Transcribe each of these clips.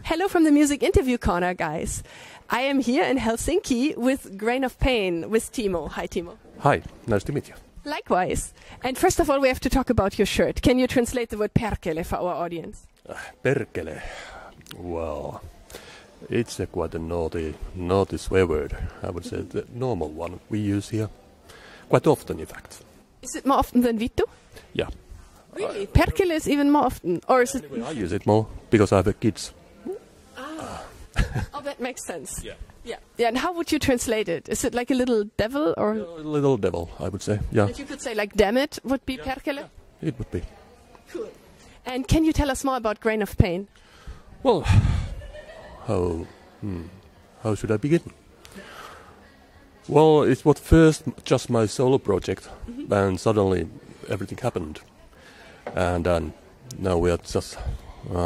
Hello from the Music Interview Corner, guys. I am here in Helsinki with Grain of Pain with Timo. Hi, Timo. Hi, nice to meet you. Likewise. And first of all, we have to talk about your shirt. Can you translate the word perkele for our audience? Perkele. Well, it's quite a naughty swear word. I would say the normal one we use here. Quite often, in fact. Is it more often than vittu? Yeah. Really? Perkele is even more often? Or is it... I use it more because I have kids. Oh, that makes sense. Yeah. Yeah, and how would you translate it? Is it like a little devil or... A little devil, I would say, yeah. If you could say like damn it would be perkele? Yeah, it would be. Cool. And can you tell us more about Grain of Pain? Well, how should I begin? Well, it was first just my solo project, and suddenly everything happened. And then now we are just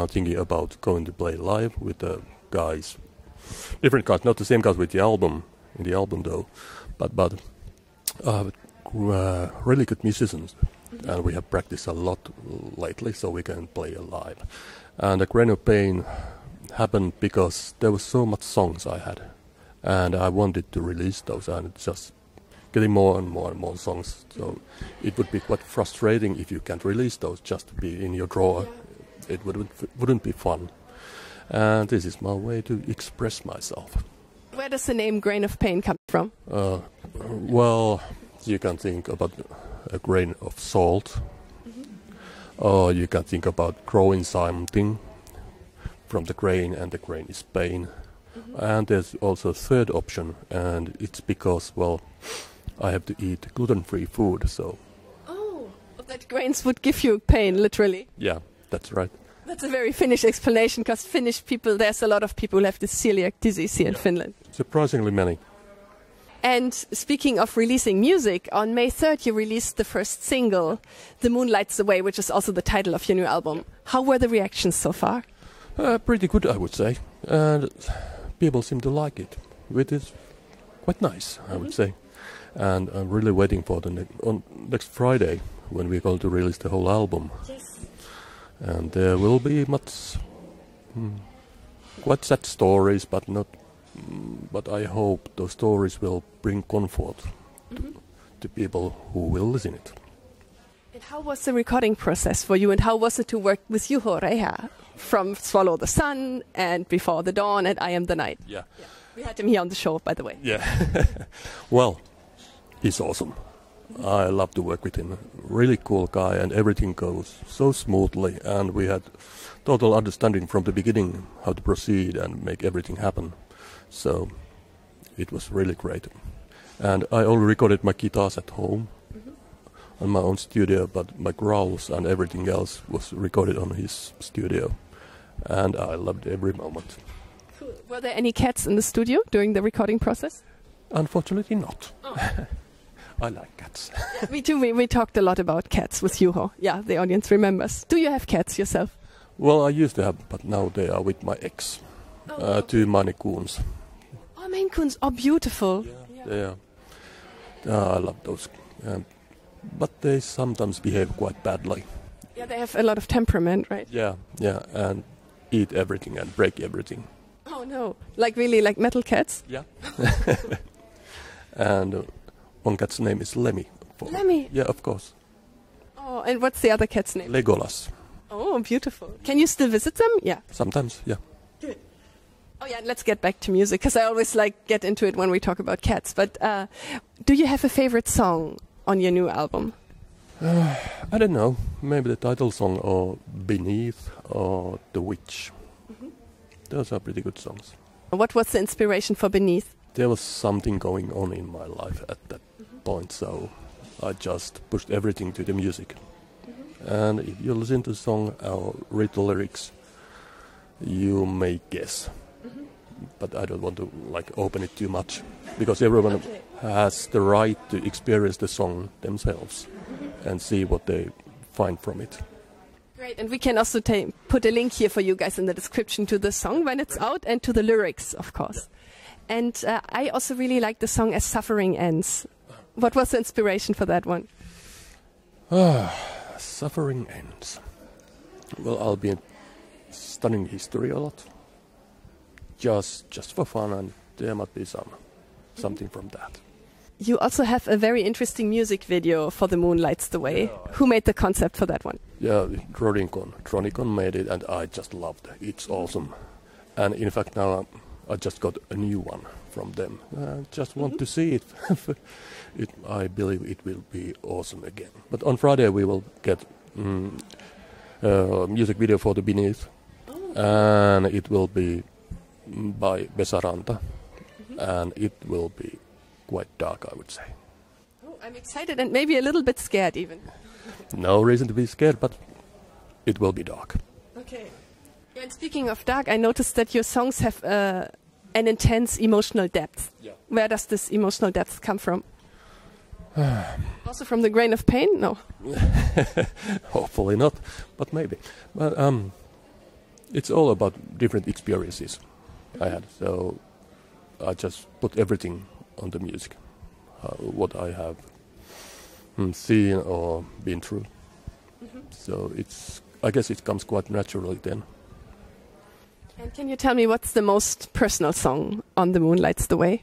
thinking about going to play live with the guys. Different guys, not the same guys with the album, in the album though, but really good musicians. And we have practiced a lot lately so we can play live. And the Grain of Pain happened because there was so much songs I had. And I wanted to release those, and just getting more and more songs. So it would be quite frustrating if you can't release those just to be in your drawer. It wouldn't be fun. And this is my way to express myself. Where does the name Grain of Pain come from? Well, you can think about a grain of salt. Or you can think about growing something from the grain, and the grain is pain. And there's also a third option, and it's because, well, I have to eat gluten-free food, so... Oh, that grains would give you pain, literally. Yeah, that's right. That's a very Finnish explanation, because Finnish people, there's a lot of people who have this celiac disease here in Finland. Surprisingly many. And speaking of releasing music, on May 3rd you released the first single, The Moon Lights the Way, which is also the title of your new album. How were the reactions so far? Pretty good, I would say. And people seem to like it, which is quite nice, I would say. And I'm really waiting for the next Friday, when we're going to release the whole album. Yes. And there will be much quite sad stories, but not. But I hope those stories will bring comfort to people who will listen it. And how was the recording process for you, and how was it to work with Juho Räihä from Swallow the Sun and Before the Dawn and I Am the Night? Yeah. We had him here on the show, by the way. Yeah. Well, he's awesome. I love to work with him. Really cool guy, and everything goes so smoothly, and we had total understanding from the beginning how to proceed and make everything happen. So it was really great. And I only recorded my guitars at home on my own studio, but my growls and everything else was recorded on his studio. And I loved every moment. Cool. Were there any cats in the studio during the recording process? Unfortunately not. Oh. I like cats. Me too. We talked a lot about cats with Juho. Yeah, the audience remembers. Do you have cats yourself? Well, I used to have, but now they are with my ex. Two Maine Coons. Oh, Maine Coons are beautiful. Yeah. I love those. But they sometimes behave quite badly. Yeah, they have a lot of temperament, right? Yeah, and eat everything and break everything. Oh, no. Like really, like metal cats? Yeah. And one cat's name is Lemmy. Lemmy? Yeah, of course. Oh, and what's the other cat's name? Legolas. Oh, beautiful. Can you still visit them? Yeah. Sometimes, yeah. Good. Oh, yeah, let's get back to music, because I always get into it when we talk about cats. But do you have a favorite song on your new album? I don't know. Maybe the title song, or Beneath, or The Witch. Those are pretty good songs. What was the inspiration for Beneath? There was something going on in my life at that point, so I just pushed everything to the music. And if you listen to the song or read the lyrics, you may guess. But I don't want to open it too much, because everyone has the right to experience the song themselves and see what they find from it. Great, and we can also put a link here for you guys in the description to the song when it's out, and to the lyrics, of course. And I also really like the song As Suffering Ends. What was the inspiration for that one? Suffering Ends. Well, I'll be studying history a lot. just for fun, and there might be something from that. You also have a very interesting music video for The Moon Lights the Way. Yeah. Who made the concept for that one? Yeah, Tronicon made it, and I just loved it. It's awesome. And in fact, now I just got a new one from them. I just want to see it. I believe it will be awesome again. But on Friday we will get a music video for The Beneath. And it will be by Besaranta. And it will be quite dark, I would say. Oh, I'm excited and maybe a little bit scared even. No reason to be scared, but it will be dark. Okay. Yeah, and speaking of dark, I noticed that your songs have an intense emotional depth. Yeah. Where does this emotional depth come from? Also from The Grain of Pain? No. Hopefully not, but maybe. But it's all about different experiences I had. So I just put everything on the music, what I have seen or been through. So I guess it comes quite naturally then. And can you tell me what's the most personal song on The Moon Lights the Way?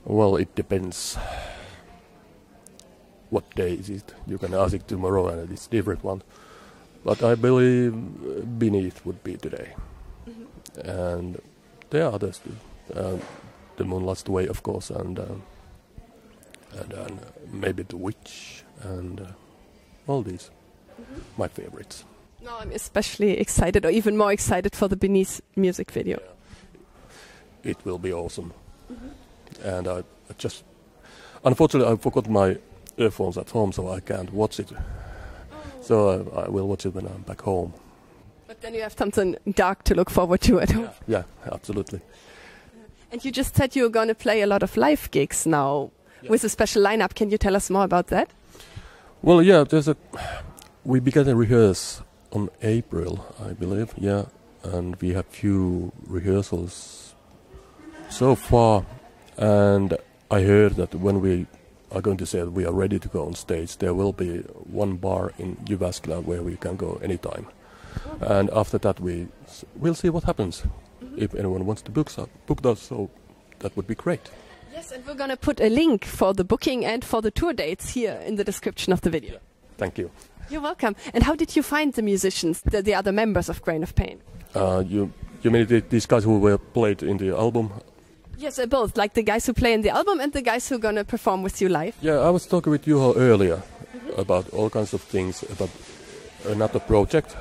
Well, it depends. What day is it? You can ask it tomorrow and it's a different one. But I believe Beneath would be today. And there are others too. The Moon Lights the Way, of course, and maybe The Witch and all these. My favorites. No, I'm especially excited, or even more excited, for the Beneath music video. Yeah. It will be awesome. And I just, unfortunately, I forgot my earphones at home, so I can't watch it. So I will watch it when I'm back home. But then you have something dark to look forward to at home. Yeah, absolutely. And you just said you're going to play a lot of live gigs now with a special lineup. Can you tell us more about that? Well, yeah, we began to rehearse on April, I believe, yeah, and we have few rehearsals so far, and I heard that when we are going to say that we are ready to go on stage, there will be one bar in Jyväskylä where we can go anytime. And after that we'll see what happens. If anyone wants to book those, so that would be great. Yes, and we're going to put a link for the booking and for the tour dates here in the description of the video. Thank you. You're welcome. And how did you find the musicians, the other members of Grain of Pain? You mean these guys who were played in the album? Yes, both, like the guys who play in the album and the guys who are going to perform with you live. Yeah, I was talking with Juho earlier about all kinds of things, about another project,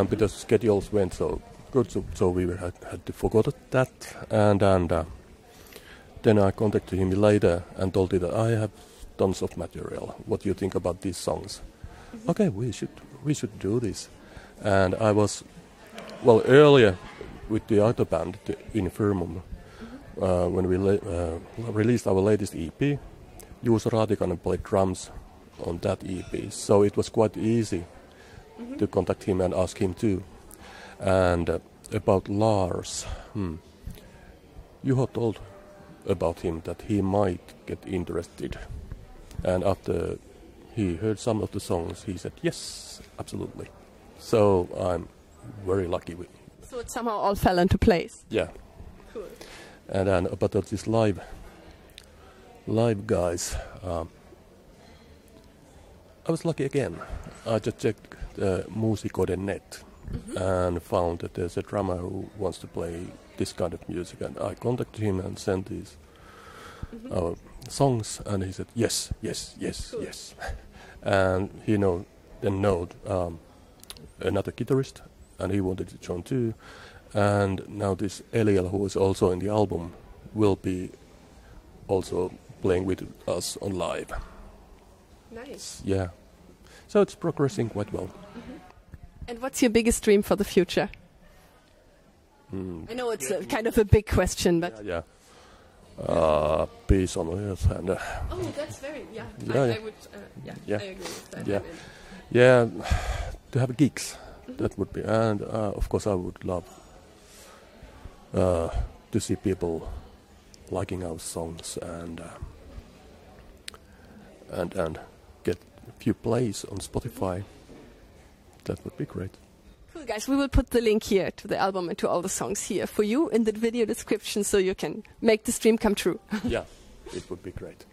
because schedules went so good, so we had to forget that, and then I contacted him later and told him that I have tons of material. What do you think about these songs? Okay, we should do this. And I was earlier with the other band, the Infirmum, when we released our latest EP. Juuso Raatikainen played drums on that EP, so it was quite easy to contact him and ask him too. And about Lars, Juho told about him that he might get interested. And after he heard some of the songs, he said, yes, absolutely. So I'm very lucky with it. So it somehow all fell into place. Yeah. Cool. And then about these live guys, I was lucky again. I just checked Musiikkitalo.net and found that there's a drummer who wants to play this kind of music, and I contacted him and sent these songs, and he said yes. Cool. Yes. And he knowed another guitarist, and he wanted to join too. And now this Eliel, who is also in the album, will be also playing with us on live. Nice. Yeah. So it's progressing quite well. And what's your biggest dream for the future? I know it's kind of a big question, but... Yeah. Peace on earth and... oh, that's very... Yeah. I would... I agree with that. Yeah. Yeah, to have gigs, that would be... And, of course, I would love to see people liking our songs and get a few plays on Spotify. That would be great. Cool, guys. We will put the link here to the album and to all the songs here for you in the video description so you can make this dream come true. Yeah, it would be great.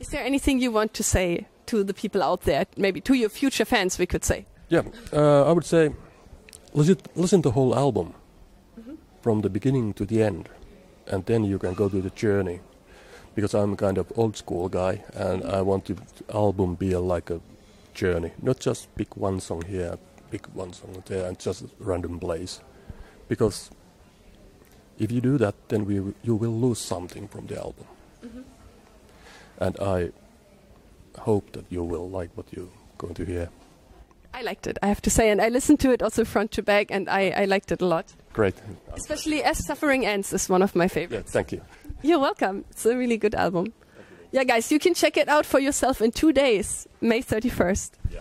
Is there anything you want to say to the people out there, maybe to your future fans, we could say? Yeah, I would say listen to the whole album from the beginning to the end, and then you can go to the journey. Because I'm kind of old school guy, and I want the album be like a journey, not just pick one song here, pick one song there, and just random place. Because if you do that, then you will lose something from the album. And I hope that you will like what you're going to hear. I liked it, I have to say, and I listened to it also front to back, and I liked it a lot. Great. Especially As Suffering Ends is one of my favorites. Yeah, thank you. You're welcome. It's a really good album. Yeah, guys, you can check it out for yourself in 2 days, May 31st. Yeah.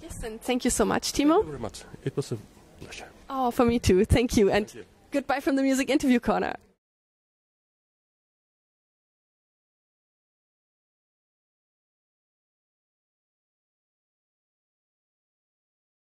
Yes, and thank you so much, Timo. Thank you very much. It was a pleasure. Oh, for me too. Thank you, and Thank you. goodbye from the Music Interview Corner.